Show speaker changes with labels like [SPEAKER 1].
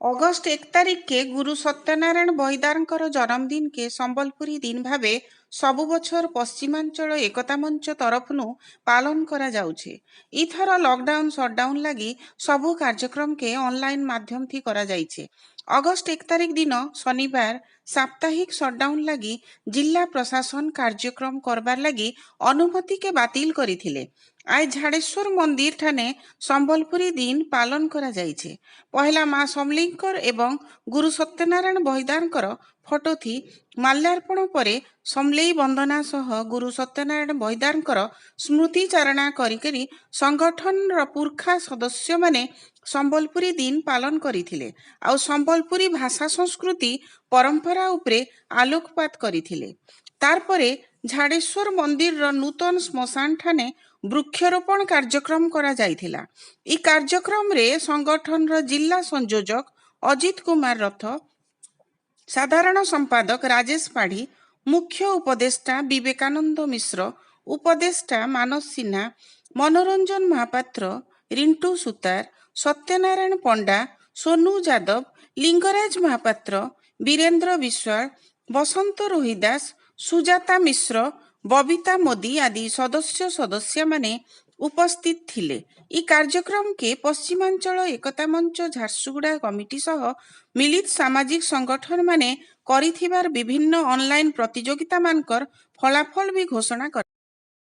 [SPEAKER 1] August 1 तारिख के गुरु सत्यनारायण बहिदार जन्मदिन के संबलपुरी दिन भावे सबु बछर पश्चिमांचल एकता मंच तरफनु पालन करा जाउछे। इथर लॉकडाउन शटडाउन लगी सबु कार्यक्रम के ऑनलाइन माध्यम थी करा जाइछे। अगस्ट 1 तारिख दिन शनिवार साप्ताहिक शटडाउन लगी जिला प्रशासन कार्यक्रम करबार लगी अनुमति के बातिल करिथिले। आज झाड़ेश्वर मंदिर ठाने संबलपुरी दिन पालन करा जाइछे। पहला माँ समलेईंकर एवं गुरु सत्यनारायण बहिदारकर फोटो थी माल्यार्पण परे समलेई वंदना सह गुरु सत्यनारायण बहिदारकर स्मृति चारणा करी संगठन र पुरखा सदस्य माने संबलपुरी दिन पालन करिथिले आउ संबलपुरी भाषा संस्कृति परंपरा उपरे आलोकपात करिथिले। तारपरे झाड़ेश्वर मंदिर र नूतन श्मशान ठाने वृक्षरोपण कार्यक्रम करा जाइथिला। ई कार्यक्रम रे संगठन र जिला संयोजक अजित कुमार रथ, साधारण संपादक राजेश पाढ़ी, मुख्य उपदेष्टा विवेकानंद मिश्र, उपदेष्टा मानस सिन्हा, मनोरंजन महापात्र, रिंटू सुतार, सत्यनारायण पंडा, सोनू यादव, लिंगराज महापात्र, वीरेंद्र विश्वाल, बसंत रोहिदास, सुजाता मिश्र, बबीता मोदी आदि सदस्य सदस्य माने उपस्थित थिले। ई कार्यक्रम के पश्चिमांचल एकता मंच झारसुगुड़ा कमिटी सह मिलित सामाजिक संगठन माने करिथिबार विभिन्न ऑनलाइन प्रतियोगिता मानकर फलाफल भी घोषणा कर